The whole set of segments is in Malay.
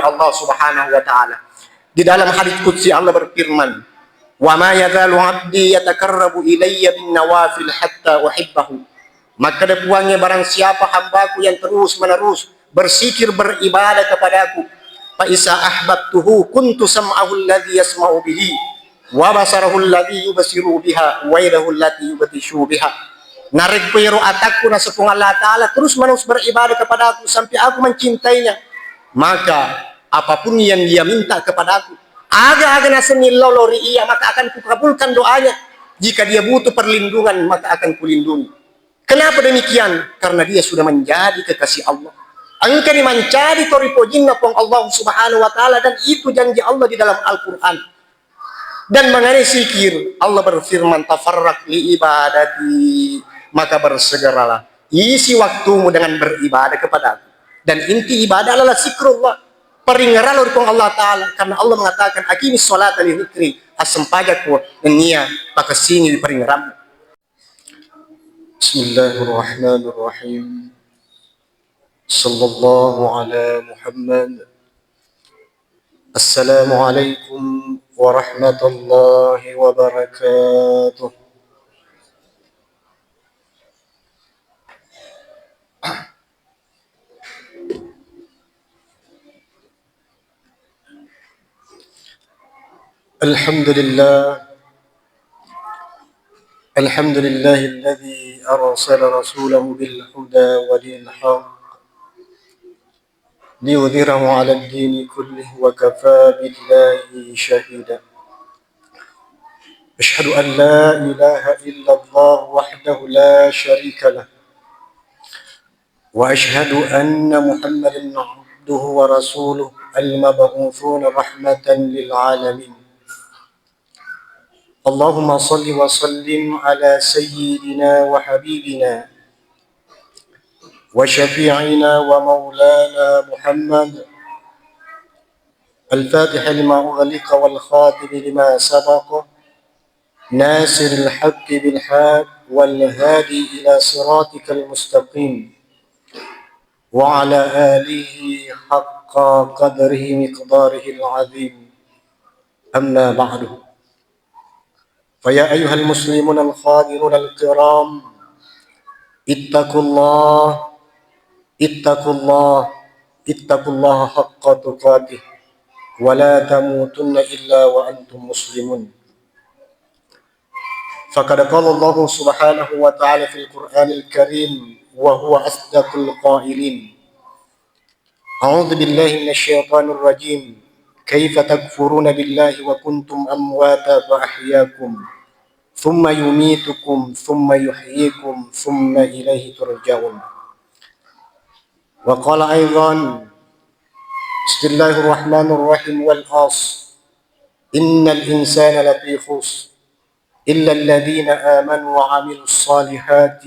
Allah Subhanahu wa taala. Di dalam hadits qudsi Allah berfirman, "Wa ma yazalu 'abdi yatakarrabu ilayya bin nawafil hatta uhibbahu." Maka depuangnya barang siapa hambaku yang terus menerus bersikir beribadah kepadaku, fa isa ahbabtuhu kuntu sam'ahu alladhi yasma'u bihi wa basarahu alladhi yubsiru biha wa yadahu allati yubtishu biha. Narik pero atakku na sepung Allah Ta'ala terus menerus beribadah kepada aku sampai aku mencintainya, maka apapun yang dia minta kepada aku, aga-aga nasenil lolori iya, maka akan kukabulkan doanya. Jika dia butuh perlindungan, maka akan kulindungi. Kenapa demikian? Karena dia sudah menjadi kekasih Allah. Angkani mencari toripojinna pong Allah Subhanahu wa taala, dan itu janji Allah di dalam Al-Qur'an. Dan mengenai zikir, Allah berfirman, "Tafarraq li ibadati," maka bersegeralah isi waktumu dengan beribadah kepada aku. Dan inti ibadah adalah zikrullah. Peringaran pong Allah taala, karena Allah mengatakan, "Aqimis sholata li dzikri," asempajaku dan nia maka sini di peringaranmu. Bismillahirrahmanirrahim. Sallallahu ala Muhammad. Assalamualaikum warahmatullahi wabarakatuh. Alhamdulillah. الحمد لله الذي أرسل رسوله بالهدى ودين الحق ليظهره على الدين كله وكفى بالله شهيدا. أشهد أن لا إله إلا الله وحده لا شريك له، وأشهد أن محمدا عبده ورسوله المبعوثون رحمة للعالمين. اللهم صل وسلم على سيدنا وحبيبنا وشفيعنا ومولانا محمد الفاتح لما أغلق والخاتم لما سبق ناصر الحق بالحق والهادي إلى صراطك المستقيم وعلى آله حق قدره مقداره العظيم. أما بعد، فيا أيها المسلمون الخادرون الكرام، اتقوا الله اتقوا الله اتقوا الله حق تقاته ولا تموتن إلا وأنتم مسلمون. فقد قال الله سبحانه وتعالى في القرآن الكريم وهو أصدق القائلين: أعوذ بالله من الشيطان الرجيم، كيف تكفرون بالله وكنتم أمواتا فأحياكم ثم يميتكم ثم يحييكم ثم إليه ترجعون. وقال أيضا: بسم الله الرحمن الرحيم، والعصر إن الإنسان لفي خسر إلا الذين آمنوا وعملوا الصالحات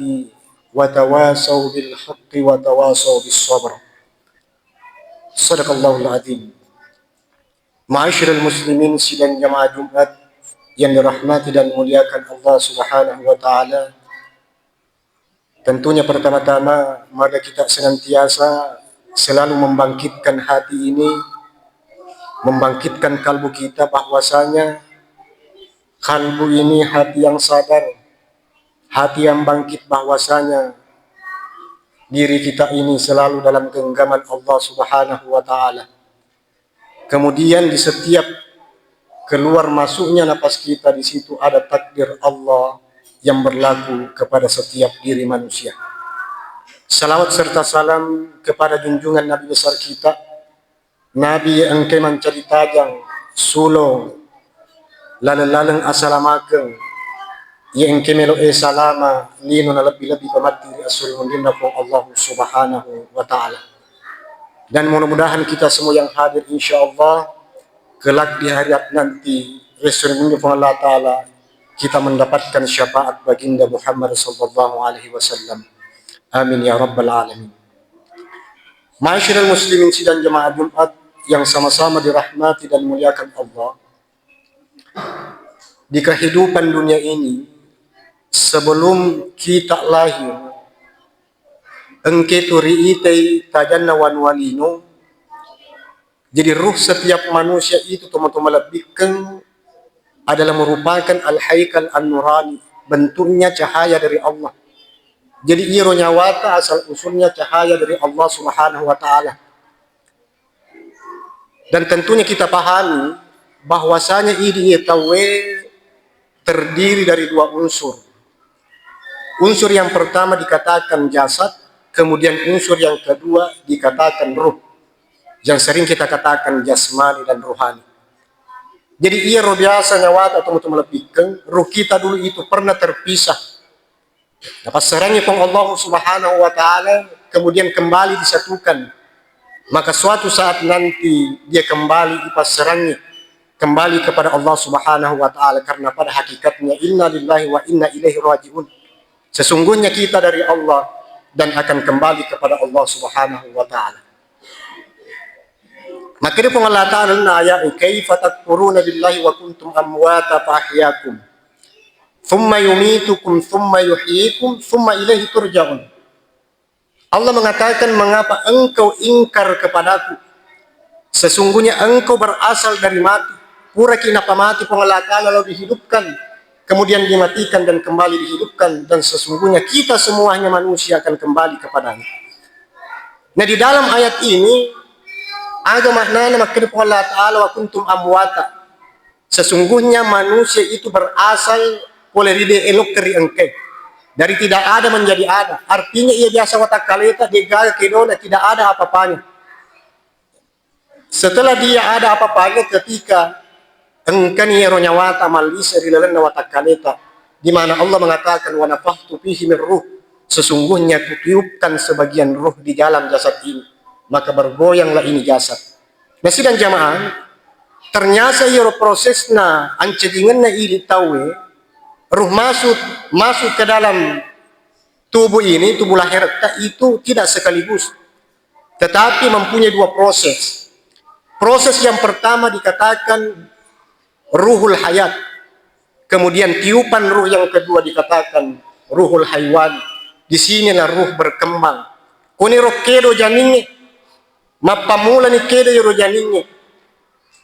وتواصوا بالحق وتواصوا بالصبر. صدق الله العظيم. Ma'asyiral muslimin sidang jamaah Jumat yang dirahmati dan muliakan Allah Subhanahu wa taala. Tentunya pertama-tama mari kita senantiasa selalu membangkitkan hati ini, membangkitkan kalbu kita bahwasanya kalbu ini hati yang sadar, hati yang bangkit bahwasanya diri kita ini selalu dalam genggaman Allah Subhanahu wa taala. Kemudian di setiap keluar masuknya napas kita, di situ ada takdir Allah yang berlaku kepada setiap diri manusia. Salawat serta salam kepada junjungan Nabi besar kita, Nabi engke mencari tajang sulo laleng-laleng asalamakeun yang engke melo salama lino na lebih-lebih pamatiri asul mundinna po Allah Subhanahu wa taala. Dan mudah-mudahan kita semua yang hadir insyaallah kelak di hari nanti Rasulullah Allah Ta'ala kita mendapatkan syafaat baginda Muhammad sallallahu alaihi wasallam. Amin ya rabbal alamin. Ma'asyiral muslimin sidang jemaah Jumat yang sama-sama dirahmati dan muliakan Allah. Di kehidupan dunia ini, sebelum kita lahir, engke turi itei tajanna wan walino, Jadi ruh setiap manusia itu teman-teman lebihkan adalah merupakan al-haikal an-nurani, bentuknya cahaya dari Allah. Jadi ia roh nyawata asal usulnya cahaya dari Allah Subhanahu wa taala. Dan tentunya kita pahami bahwasanya ini tawe terdiri dari dua unsur. Unsur yang pertama dikatakan jasad, kemudian unsur yang kedua dikatakan ruh, yang sering kita katakan jasmani dan rohani. Jadi ia roh biasa nyawat atau lebihkan ruh kita dulu itu pernah terpisah. Dapat serangnya pun Allah Subhanahu wa taala kemudian kembali disatukan. Maka suatu saat nanti dia kembali dipasrangnya kembali kepada Allah Subhanahu wa taala, karena pada hakikatnya inna lillahi wa inna ilaihi rajiun. Sesungguhnya kita dari Allah dan akan kembali kepada Allah Subhanahu wa taala. Maka dia pun Allah Ta'ala ayat kaifa takfuruna billahi wa kuntum amwata fa ahyakum thumma yumitukum thumma yuhyikum thumma ilaihi turja'un. Allah mengatakan, mengapa engkau ingkar kepadaku, sesungguhnya engkau berasal dari mati, pura kinapa mati pun Allah Ta'ala lalu dihidupkan, kemudian dimatikan dan kembali dihidupkan, dan sesungguhnya kita semuanya manusia akan kembali kepadanya. Nah, di dalam ayat ini ada maknanya makna Allah Ta'ala wa kuntum amwata. Sesungguhnya manusia itu berasal oleh ide elok dari engkau. Dari tidak ada menjadi ada. Artinya ia biasa watak kaleta digal kedona tidak ada apa-apanya. Setelah dia ada apa-apanya ketika engkau ni ronyawata malisa rilalan watak kaleta, di mana Allah mengatakan wa nafakhtu fihi min ruh. Sesungguhnya kutiupkan sebagian ruh di dalam jasad ini, maka bergoyanglah ini jasad. Nah, sidang jamaah, ternyata ia prosesna ancedinganna ili tawe ruh masuk ke dalam tubuh ini, tubuh lahir itu tidak sekaligus, tetapi mempunyai dua proses. Proses yang pertama dikatakan ruhul hayat, kemudian tiupan ruh yang kedua dikatakan ruhul haywan. Di sinilah ruh berkembang. Kuni roh kedo janinnya, mapamula ni kedo roh janinnya.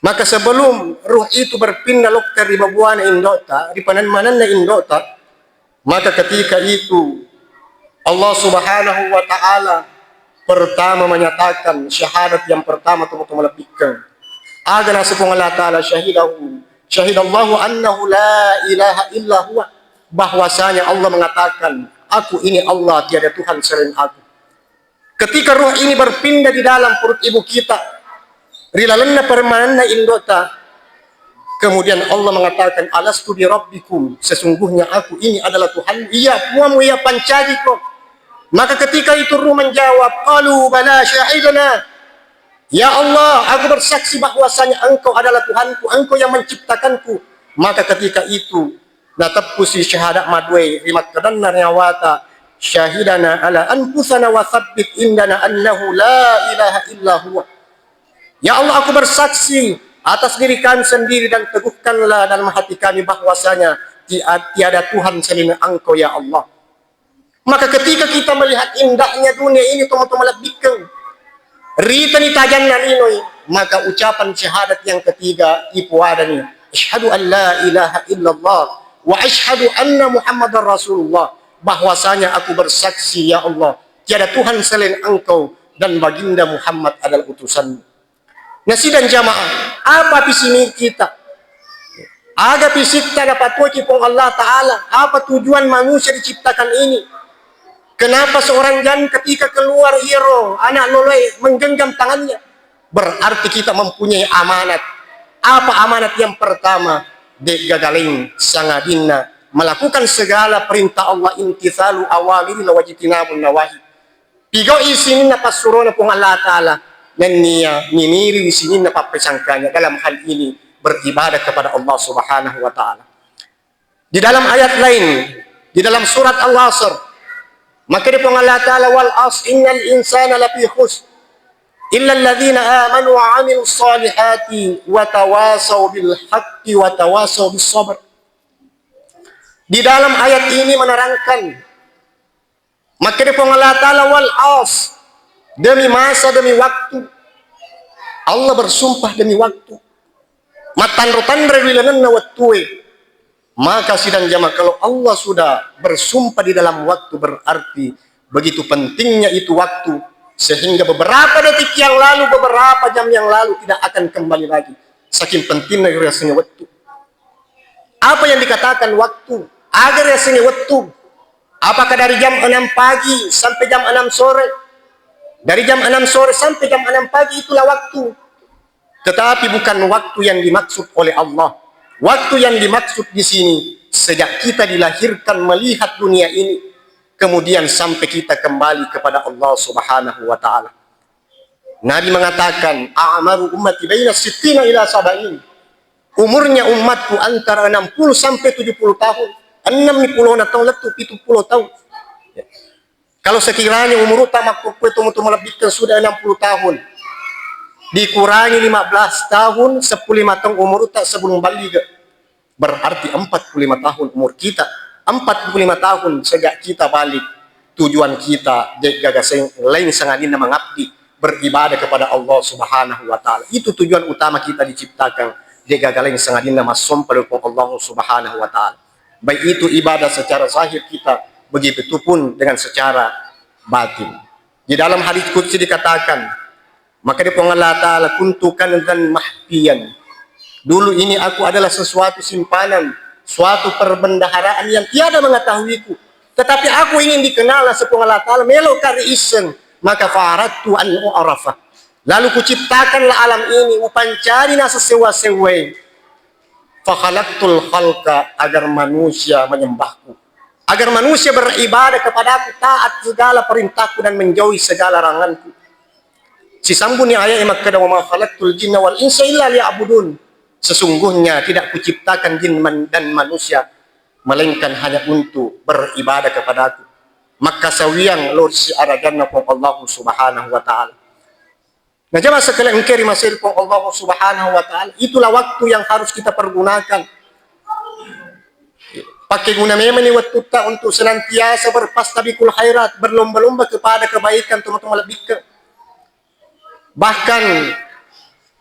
Maka sebelum ruh itu berpindah lokter di babuana indota, di panan-mananna indota, maka ketika itu Allah Subhanahu wa taala pertama menyatakan syahadat yang pertama teman-teman lebihkan. Agana sepung Allah Ta'ala syahidallahu annahu la ilaha illa huwa, bahwasanya Allah mengatakan aku ini Allah, tiada Tuhan selain aku. Ketika ruh ini berpindah di dalam perut ibu kita, rilalanna permananna indota, kemudian Allah mengatakan alastu bi rabbikum, sesungguhnya aku ini adalah Tuhan. Iya puamu ya pancadiko. Maka ketika itu ruh menjawab qalu bala syahidana, ya Allah aku bersaksi bahwasanya engkau adalah Tuhanku, engkau yang menciptakanku. Maka ketika itu natappusi syahadat madwai rimakkadanna nyawata syahidana ala anfusana wa tsabbit indana annahu la ilaha illa huwa. Ya Allah aku bersaksi atas diri kami sendiri dan teguhkanlah dalam hati kami bahwasanya tiada Tuhan selain engkau ya Allah. Maka ketika kita melihat indahnya dunia ini teman-teman lebihkan rita ni tajan nalinoi, maka ucapan syahadat yang ketiga ipuadani asyhadu an la ilaha illallah wa asyhadu anna muhammadar rasulullah, bahwasanya aku bersaksi ya Allah tiada Tuhan selain engkau dan baginda Muhammad adalah utusanmu. Nah, sidang jamaah, apa visi kita? Ada visi kita dapat pun Allah Ta'ala, apa tujuan manusia diciptakan ini? Kenapa seorang jan ketika keluar hero anak loloi menggenggam tangannya? Berarti kita mempunyai amanat. Apa amanat yang pertama? Degagaling sangadinna, melakukan segala perintah Allah, imtithalu awamiri wajtinabun nawahi. Pigo isinin na pasurona pong Allah Ta'ala dan niya miniri di sini na papesangkanya dalam hal ini beribadah kepada Allah Subhanahu wa taala. Di dalam ayat lain, di dalam surat Al-Asr, maka di Allah Ta'ala wal as innal insana lafi khusr illa alladhina amanu wa 'amilus solihati wa tawasaw bil haqqi wa tawasaw bis sabr. Di dalam ayat ini menerangkan, maka di Allah Ta'ala wal as, demi masa demi waktu, Allah bersumpah demi waktu. Matanro-tanre wilanan na waktu. Maka sidang jamaah, kalau Allah sudah bersumpah di dalam waktu, berarti begitu pentingnya itu waktu, sehingga beberapa detik yang lalu, beberapa jam yang lalu tidak akan kembali lagi. Saking pentingnya rasanya waktu. Apa yang dikatakan waktu? Agar rasanya waktu. Apakah dari jam 6 pagi sampai jam 6 sore? Dari jam 6 sore sampai jam 6 pagi itulah waktu. Tetapi bukan waktu yang dimaksud oleh Allah. Waktu yang dimaksud di sini sejak kita dilahirkan melihat dunia ini, kemudian sampai kita kembali kepada Allah Subhanahu wa taala. Nabi mengatakan, "A'maru ummati baina sittina ila sab'in." Umurnya umatku antara 60 sampai 70 tahun. 60 tahun letu 70 tahun. Kalau sekiranya umur utama itu melebihkan sudah 60 tahun, dikurangi 15 tahun, 15 tahun umur tak sebelum balik, berarti 45 tahun umur kita. 45 tahun sejak kita balik. Tujuan kita gagasan lain sangadina mengabdi, beribadah kepada Allah Subhanahu wa taala. Itu tujuan utama kita diciptakan. Gagalan sangadina masum pada Allah Subhanahu wa taala. Baik itu ibadah secara zahir kita, begitu pun dengan secara batin. Di dalam hadis qudsi dikatakan, maka di Allah Ta'ala, kuntu kanzan mahfiyan. Dulu ini aku adalah sesuatu simpanan, suatu perbendaharaan yang tiada mengetahuiku. Tetapi aku ingin dikenal sepung Allah Ta'ala, melo kari isen, maka faratu an u'arafa. Lalu kuciptakanlah alam ini, upancari nasa sewa-sewai. Fakhalaqtul khalqa, agar manusia menyembahku. Agar manusia beribadah kepadaku, taat segala perintahku dan menjauhi segala laranganku. Si sambung ni ayat yang makna wa ma khalaqtul jinna wal insa illa liya'budun. Sesungguhnya tidak kuciptakan jin dan manusia melainkan hanya untuk beribadah kepadaku. Maka sawiang lor si araganna pun Allah Subhanahu wa taala. Nah, jemaah sekalian engkau masih pun Allah Subhanahu wa taala, itulah waktu yang harus kita pergunakan. Pakai guna memang waktu tak untuk senantiasa berpastabikul khairat, berlomba-lomba kepada kebaikan, teman-teman lebih ke. Bahkan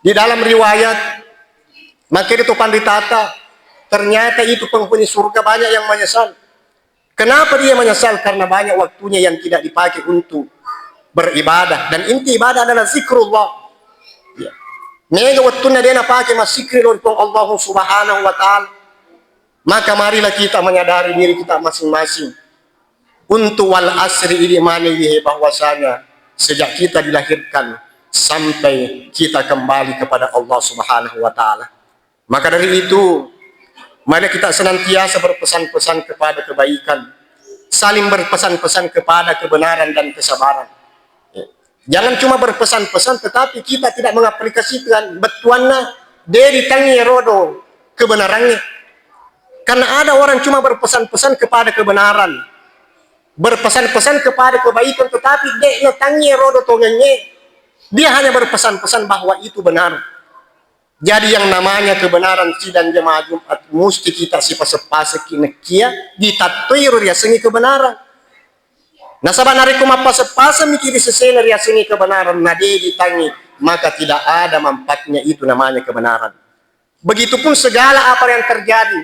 di dalam riwayat, maka itu panditata, ternyata itu penghuni surga banyak yang menyesal. Kenapa dia menyesal? Karena banyak waktunya yang tidak dipakai untuk beribadah. Dan inti ibadah adalah zikrullah. Ya. Mega waktunya dia nak pakai masikri untuk Allah Subhanahu wa taala. Maka marilah kita menyadari diri kita masing-masing. Untuk wal asri ini manihi bahwasanya sejak kita dilahirkan sampai kita kembali kepada Allah Subhanahu wa taala. Maka dari itu, mari kita senantiasa berpesan-pesan kepada kebaikan, saling berpesan-pesan kepada kebenaran dan kesabaran. Jangan cuma berpesan-pesan tetapi kita tidak mengaplikasikan betuannya dia ditangi rodo kebenarannya. Karena ada orang cuma berpesan-pesan kepada kebenaran, berpesan-pesan kepada kebaikan, tetapi dia tangi rodo tongenye. Dia hanya berpesan-pesan bahwa itu benar. Jadi yang namanya kebenaran sidang jemaah Jumat mesti kita sifat-sifat kinekia ditatuir ya sengi kebenaran. Nah sabanari kuma pas-pas mikir sesena ya sengi kebenaran nade ditangi, maka tidak ada manfaatnya itu namanya kebenaran. Begitupun segala apa yang terjadi.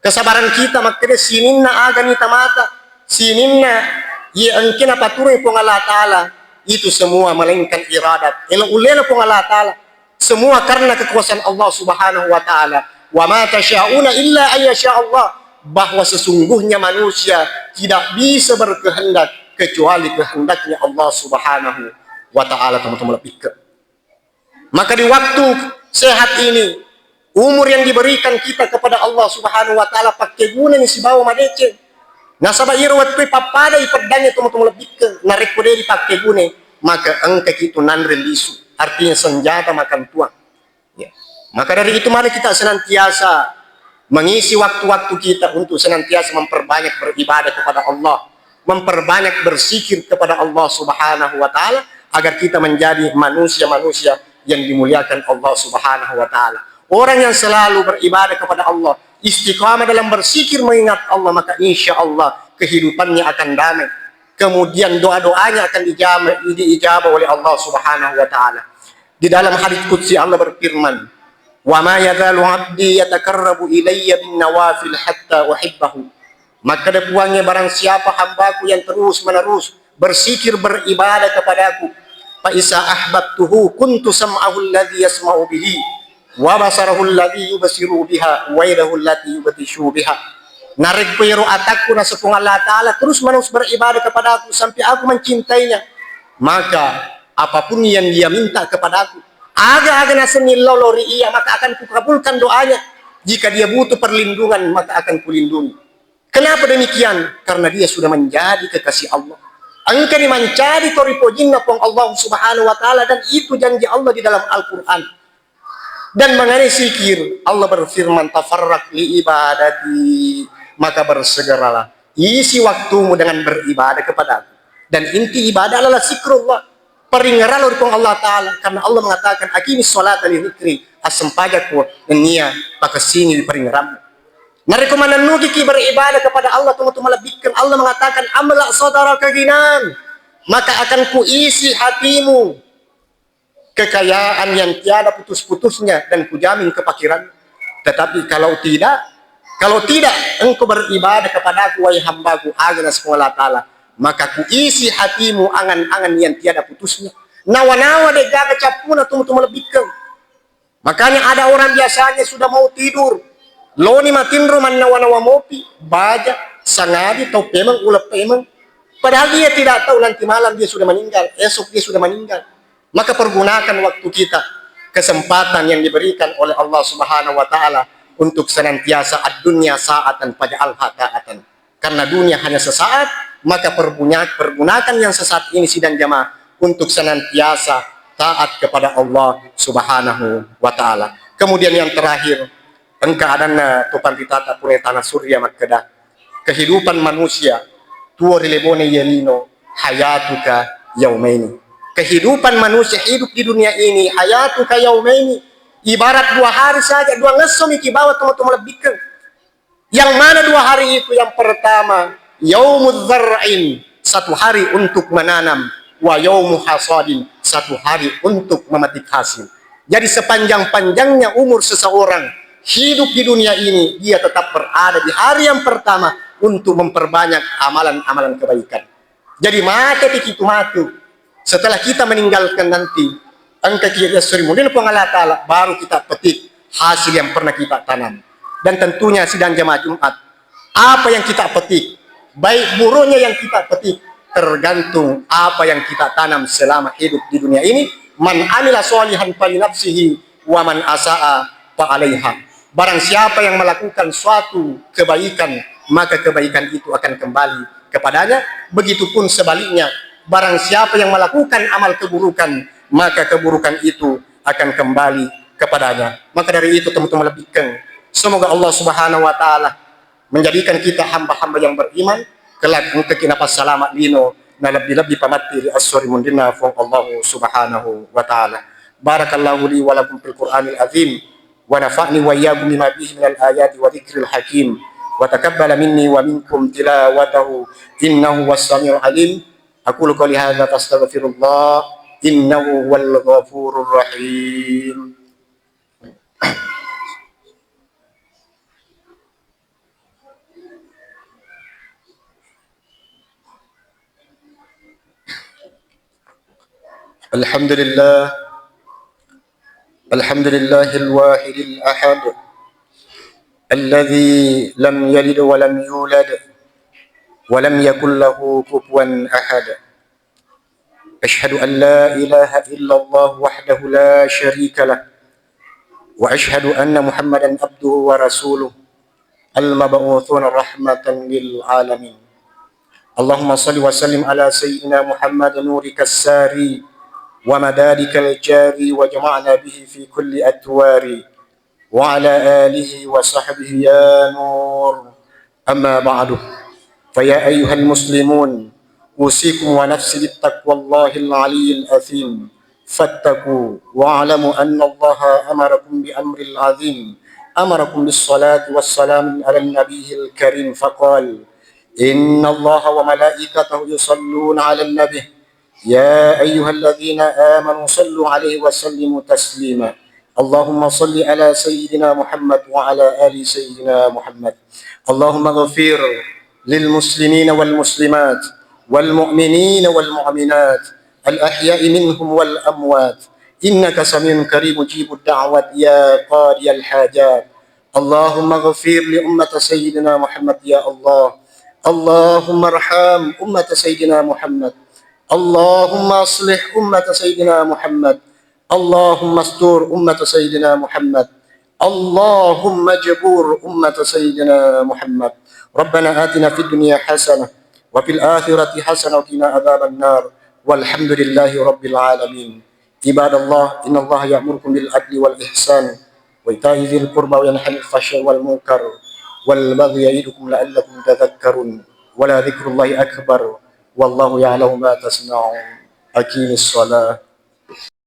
Kesabaran kita makanya sininna aganita mata, sininna ya engkina paturun pun Allah Ta'ala, itu semua melainkan iradat. Ulela pun Allah Ta'ala, semua karena kekuasaan Allah Subhanahu wa taala. Wa ma tasyauna illa ayyasha Allah, bahwa sesungguhnya manusia tidak bisa berkehendak kecuali kehendaknya Allah Subhanahu wa taala, teman-teman lebih ke. Maka di waktu sehat ini, umur yang diberikan kita kepada Allah Subhanahu wa taala pakai guna ni si bawa madece. Nasaba irwat pe papada ipedanya teman-teman lebih ke narik kode dipakai guna, maka engke itu nan relisu, artinya senjata makan tuang. Ya. Maka dari itu mari kita senantiasa mengisi waktu-waktu kita untuk senantiasa memperbanyak beribadah kepada Allah, memperbanyak berzikir kepada Allah Subhanahu wa taala agar kita menjadi manusia-manusia yang dimuliakan Allah Subhanahu wa taala. Orang yang selalu beribadah kepada Allah, istiqamah dalam berzikir mengingat Allah, maka insya Allah kehidupannya akan damai. Kemudian doa-doanya akan diijabah oleh Allah Subhanahu wa taala. Di dalam hadits qudsi Allah berfirman, "Wa ma yazalu 'abdi yatakarrabu ilayya bin nawafil hatta uhibbahu." Maka depuangnya barang siapa hambaku yang terus menerus bersikir beribadah kepadaku, fa isa ahbabtuhu kuntu sam'ahu alladhi yasma'u bihi wa basarahu alladhi yubsiru biha wa yadahu allati yubtishu biha. Narik pero atakku na sepung Allah Ta'ala terus menerus beribadah kepadaku sampai aku mencintainya, maka apapun yang dia minta kepadaku, aga-aga nasenillau lori ia, maka akan kukabulkan doanya. Jika dia butuh perlindungan, maka akan kulindungi. Kenapa demikian? Karena dia sudah menjadi kekasih Allah. Engkau mencari toripojinna pong Allah Subhanahu wa Ta'ala, dan itu janji Allah di dalam Al-Quran. Dan mengenai zikir, Allah berfirman, tafarrak li ibadati, maka bersegeralah isi waktumu dengan beribadah kepada aku. Dan inti ibadah adalah zikrullah, peringaran oleh Allah Ta'ala. Karena Allah mengatakan, akimi sholat li zikri, asempajaku nia pakasini di peringaranmu. Mereka menenugi beribadah kepada Allah, tunggu melebihkan. Allah mengatakan, amla saudara keginan, maka akan kuisi hatimu kekayaan yang tiada putus-putusnya, dan kujamin kepakiran. Tetapi kalau tidak engkau beribadah kepada aku, wahai hambaku agna sekolah Ta'ala, maka kuisi hatimu angan-angan yang tiada putusnya. Nawa-nawa de jaga capuna tunggu melebihkan. Makanya ada orang biasanya sudah mau tidur, loni matinro man nawa-nawa mopi, baja, sangadi, tau pemang, ulap pemang. Padahal dia tidak tahu nanti malam dia sudah meninggal, esok dia sudah meninggal. Maka pergunakan waktu kita, kesempatan yang diberikan oleh Allah Subhanahu wa Ta'ala untuk senantiasa ad-dunya sa'atan faj'alha ta'atan. Karena dunia hanya sesaat, maka pergunakan yang sesaat ini sidang jamaah untuk senantiasa taat kepada Allah Subhanahu wa Ta'ala. Kemudian yang terakhir, engkaadana topan ditata pune tanah surya makkedah. Kehidupan manusia, tuo rilebone yelino hayatuka yaumaini. Kehidupan manusia hidup di dunia ini, hayatuka yaumaini, ibarat 2 hari saja, 2 ngesom iki bawa teman-teman lebihkan. Yang mana 2 hari itu? Yang pertama, yaumudz zar'in, 1 hari untuk menanam, wa yaumu hasadin, 1 hari untuk memetik hasil. Jadi sepanjang-panjangnya umur seseorang hidup di dunia ini, dia tetap berada di hari yang pertama untuk memperbanyak amalan-amalan kebaikan. Jadi mata itu matu. Setelah kita meninggalkan nanti, engkau kira serimudin Allah Ta'ala, baru kita petik hasil yang pernah kita tanam. Dan tentunya sidang jamaah Jumat, apa yang kita petik, baik buruknya yang kita petik, tergantung apa yang kita tanam selama hidup di dunia ini. Man amila sholihan fali nafsihi wa man asa'a fa 'alaiha. Barang siapa yang melakukan suatu kebaikan, maka kebaikan itu akan kembali kepadanya. Begitupun sebaliknya, barang siapa yang melakukan amal keburukan, maka keburukan itu akan kembali kepadanya. Maka dari itu teman-teman lebihkan, semoga Allah Subhanahu wa Ta'ala menjadikan kita hamba-hamba yang beriman kelak untuk kita selamat lino na lebih-lebih pamati as-suri mundina fa Allah Subhanahu wa Ta'ala. Barakallahu li wa lakum fil Qur'anil azim wa nafa'ni wa iyyakum bima fihi minal ayati wa dzikril hakim wa taqabbala minni wa minkum tilawatahu innahu was-sami'ul alim. Aqulu qouli hadza fastaghfirullah innahu huwal ghafurur rahim. Alhamdulillahil wahidil ahad alladzi lam yalid wa lam yulad wa lam yakul lahu kufuwan ahad. Asyhadu an la ilaha illallah wahdahu la syarika lah wa asyhadu anna Muhammadan abduhu wa rasuluh al-mab'utsuna rahmatan lil alamin. Allahumma salli wa sallim ala sayyidina Muhammad nurika as-sari wa madadikal jari wa jama'na bihi fi kulli atwari wa ala alihi wa sahbihi ya nur. Amma ba'du, fa ya ayyuhal muslimun, usikum wa nafsi bittaqwallahil aliyyil azim. Fattaqu wa alamu anna Allah amarakum bi amril azim. Amarakum bis salati was salam ala nabiyil karim faqala inna Allah wa malaikatahu yusalluna ala nabi يا أيها الذين آمنوا صلوا عليه وسلموا تسليما. اللهم صل على سيدنا محمد وعلى آل سيدنا محمد. اللهم اغفر للمسلمين والمسلمات والمؤمنين والمؤمنات الأحياء منهم والأموات، إنك سميع كريم مجيب الدعوات يا قاضي الحاجات. اللهم اغفر لأمة سيدنا محمد يا الله. اللهم ارحم أمة سيدنا محمد. اللهم اصلح أمة سيدنا محمد. اللهم استر أمة سيدنا محمد. اللهم اجبر أمة سيدنا محمد. ربنا آتنا في الدنيا حسنة وفي الآخرة حسنة وقنا عذاب النار، والحمد لله رب العالمين. عباد الله، إن الله يأمركم بالعدل والإحسان وإيتاء ذي القربى وينهى عن الفحشاء والمنكر والبغي يعظكم لعلكم تذكرون. ولذكر الله أكبر والله يعلم ما تصنعون. أقيم الصلاة.